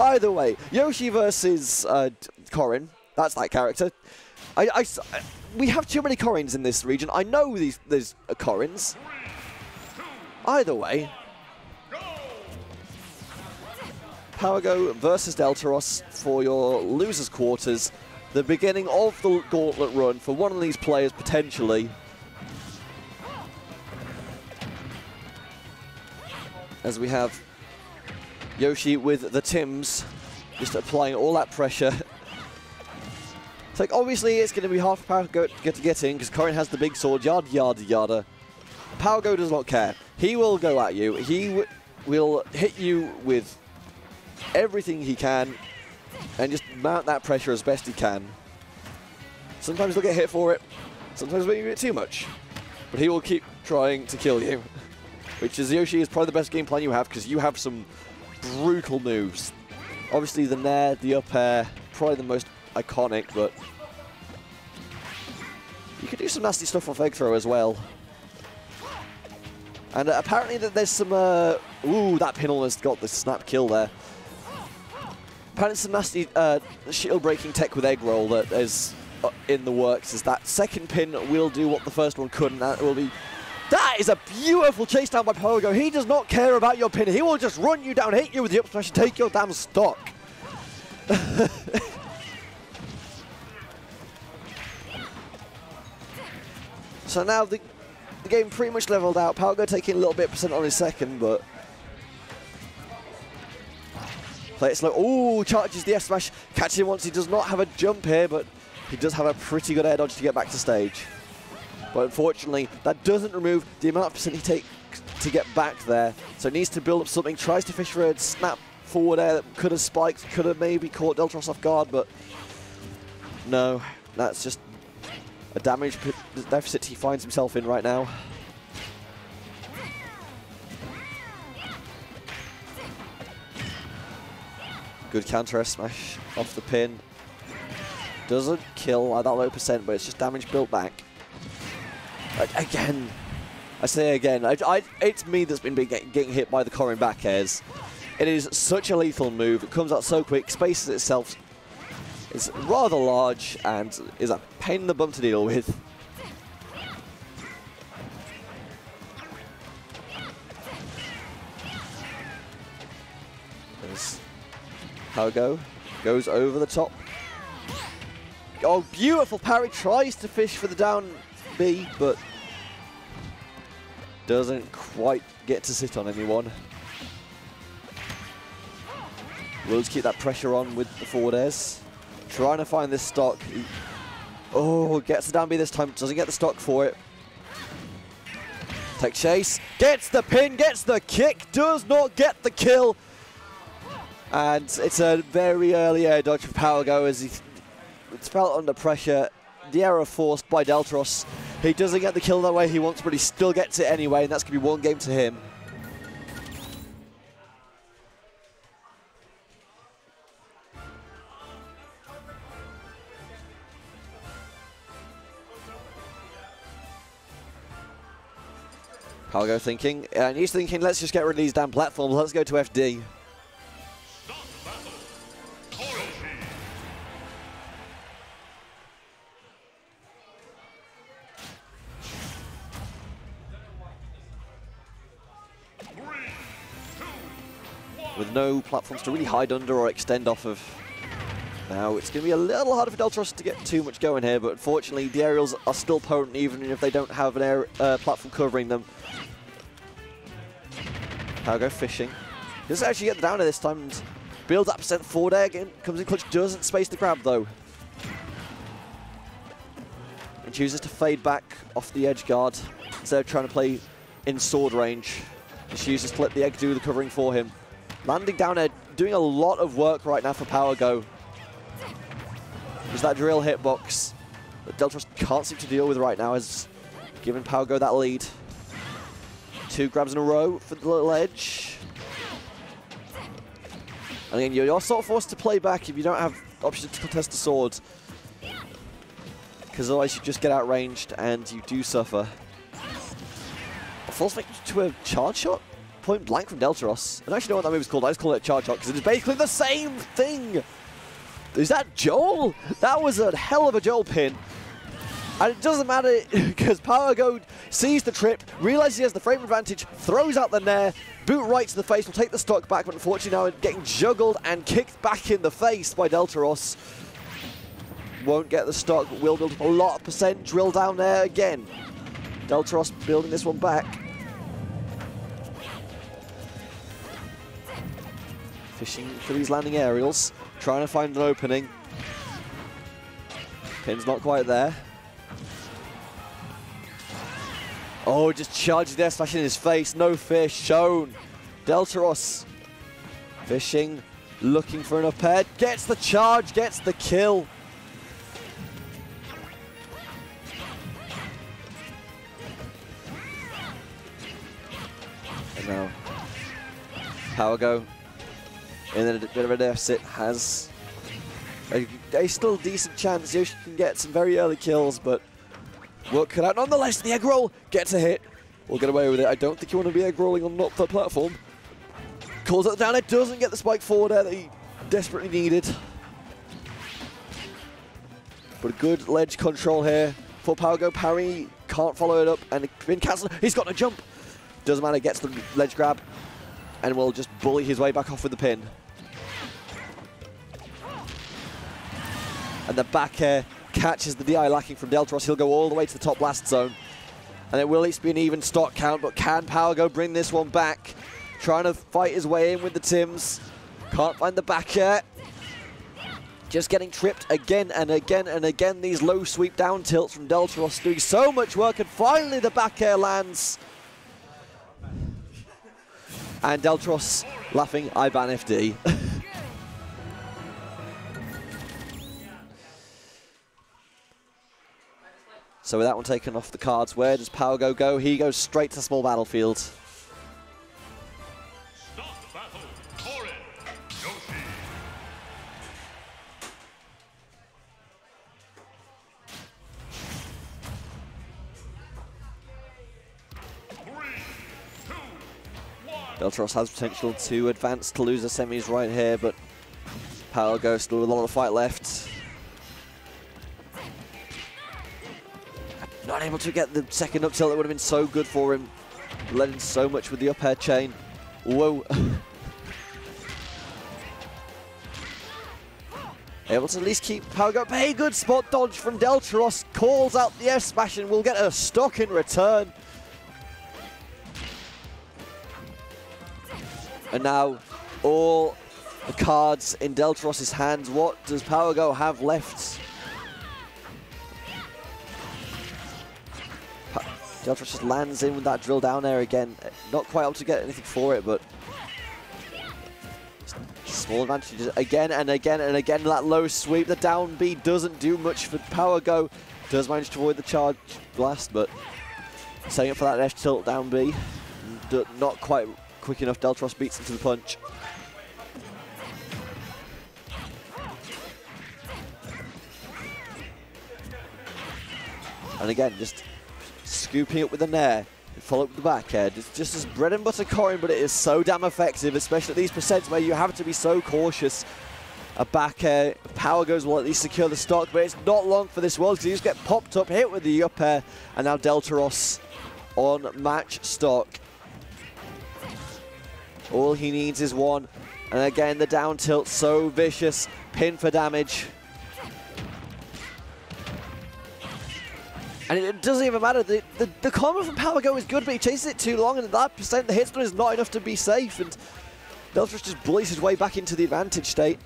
Either way, Yoshi versus Corrin. That's that character. We have too many Corrins in this region. I know there's Corrins. Either way. Powergo versus Deltaros for your losers quarters. The beginning of the gauntlet run for one of these players potentially. As we have Yoshi with the Tims, just applying all that pressure. It's like, obviously it's going to be hard for Powergo to get in because Corrin has the big sword, yada yada yada. Powergo does not care. He will go at you. He will hit you with everything he can and just mount that pressure as best he can. Sometimes he'll get hit for it, sometimes maybe a bit too much, but he will keep trying to kill you. Which is, Yoshi is probably the best game plan you have because you have some brutal moves. Obviously the Nair, the up air, probably the most iconic, but you could do some nasty stuff off egg throw as well. And apparently that there's some, ooh, that pin almost got the snap kill there. Apparently some nasty shield breaking tech with egg roll that is in the works, is that second pin will do what the first one couldn't. That will be... That is a beautiful chase down by Powergo. He does not care about your pin. He will just run you down, hit you with the up smash, and take your damn stock. So now the game pretty much leveled out. Powergo taking a little bit % on his second, but... Play it slow. Ooh, charges the F smash. Catches him once. He does not have a jump here, but he does have a pretty good air dodge to get back to stage. But unfortunately, that doesn't remove the amount of % he takes to get back there. So he needs to build up something. Tries to fish for a snap forward air that could have spiked, could have maybe caught Deltaros off guard, but no, that's just a damage deficit he finds himself in right now. Good counter F smash off the pin. Doesn't kill at that low %, but it's just damage built back. Again, I say again, it's me that's been getting hit by the Corrin back airs. It is such a lethal move. It comes out so quick, spaces itself. It's rather large and is a pain in the bum to deal with. There's Powergo, goes over the top. Oh, beautiful parry, tries to fish for the down B, but doesn't quite get to sit on anyone. Will keep that pressure on with the forward airs. Trying to find this stock. Oh, gets the down B this time, doesn't get the stock for it. Take chase, gets the pin, gets the kick, does not get the kill. And it's a very early air dodge for Powergo as it's felt under pressure. The error forced by Deltaros. He doesn't get the kill that way he wants, but he still gets it anyway, and that's going to be one game to him. Powergo thinking, and he's thinking, let's just get rid of these damn platforms, let's go to FD. With no platforms to really hide under or extend off of. Now it's going to be a little harder for Deltaros to get too much going here, but unfortunately the aerials are still potent even if they don't have an air platform covering them. Powergo fishing. Doesn't actually get the downer this time and builds that % forward air again. Comes in clutch, doesn't space the grab though. And chooses to fade back off the edge guard instead of trying to play in sword range. Just uses to let the egg do the covering for him. Landing down air, doing a lot of work right now for Powergo. There's that drill hitbox that Deltaros can't seem to deal with right now, has given Powergo that lead. 2 grabs in a row for the little edge. And again, you're sort of forced to play back if you don't have options to contest the sword. Because otherwise you just get outranged and you do suffer. A false victim to a charge shot? point blank from Deltaros. I don't actually know what that move is called. I just call it a charge shot because it is basically the same thing. Is that Joel? That was a hell of a Joel pin. And it doesn't matter because Powergo sees the trip, realizes he has the frame advantage, throws out the nair, boot right to the face, will take the stock back, but unfortunately now getting juggled and kicked back in the face by Deltaros. Won't get the stock, but will build up a lot of percent, drill down there again. Deltaros building this one back. Fishing for these landing aerials, trying to find an opening. Pin's not quite there. Oh, just charging there, smashing in his face. No fear shown. Deltaros fishing, looking for an up air. Gets the charge, gets the kill. And now Powergo in a bit of a deficit has a still decent chance. Yoshi can get some very early kills, but work cut out. Nonetheless, the egg roll gets a hit. We'll get away with it. I don't think you want to be egg rolling on not the platform. Calls it down. It doesn't get the spike forward air that he desperately needed. But a good ledge control here for Powergo. Parry can't follow it up, and pin cancel. He's got to jump. Doesn't matter. Gets the ledge grab, and will just bully his way back off with the pin. And the back air catches the DI lacking from Deltaros. He'll go all the way to the top blast zone. And it will at least be an even stock count, but can Powergo bring this one back? Trying to fight his way in with the Tims. Can't find the back air. Just getting tripped again and again and again. These low sweep down tilts from Deltaros doing so much work, and finally the back air lands. And Deltaros laughing, I ban FD. So with that one taken off the cards, where does Powergo go? He goes straight to small battlefield. Stop battle, Korin, Yoshi. Deltaros has potential to advance to lose the semis right here, but Powergo still with a lot of fight left. Not able to get the second up tilt that would have been so good for him. Led in so much with the up air chain. Whoa. Able to at least keep Powergo. Hey, good spot dodge from Deltaros. Calls out the F smash and will get a stock in return. And now all the cards in Deltaros' hands. What does Powergo have left? Deltaros just lands in with that drill down there again. Not quite able to get anything for it, but small advantages again and again and again. That low sweep, the down B doesn't do much for Powergo. Does manage to avoid the charge blast, but setting up for that F tilt down B. Not quite quick enough. Deltaros beats him to the punch. And again, just scooping up with the nair, follow up with the back air. It's just as bread and butter Korin, but it is so damn effective, especially at these percents where you have to be so cautious. A back air, Powergo will at least secure the stock, but it's not long for this world because he just get popped up, hit with the up air, and now Deltaros on match stock. All he needs is one, and again the down tilt, so vicious, pin for damage. And it doesn't even matter. The combo from Powergo is good, but he chases it too long, and at that percent, the hit stun is not enough to be safe. And Deltaros just bullies his way back into the advantage state.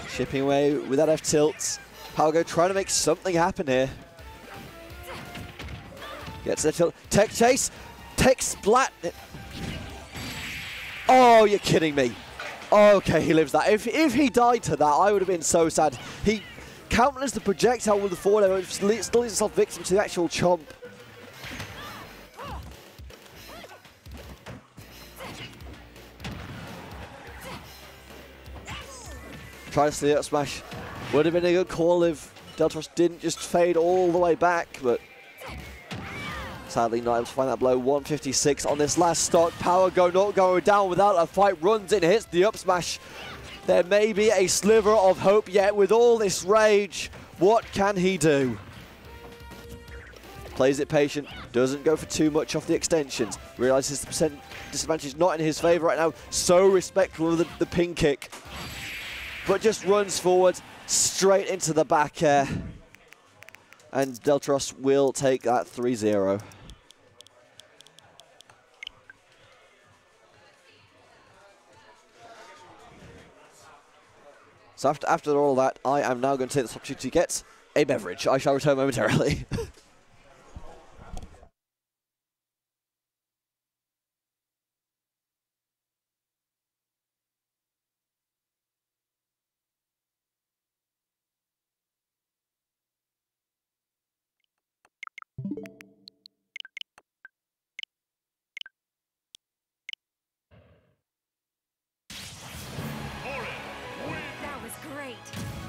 Chipping away with that F tilt. Powergo trying to make something happen here. Gets the tilt. Tech chase. Tech splat. Oh, you're kidding me. Okay, he lives that. If he died to that, I would have been so sad. He counters the projectile with the forward air, still leaves himself victim to the actual chomp. Tries the up smash. Would have been a good call if Deltaros didn't just fade all the way back, but Sadly, not able to find that blow. 156 on this last stock. Power Go not going down without a fight. Runs in, hits the up smash. There may be a sliver of hope yet with all this rage. What can he do? Plays it patient, doesn't go for too much off the extensions. Realizes the percent disadvantage not in his favor right now. So respectful of the pin kick. But just runs forward, straight into the back air. And Deltros will take that 3-0. So after all that, I am now going to take this opportunity to get a beverage. I shall return momentarily. Torin wins. That was great.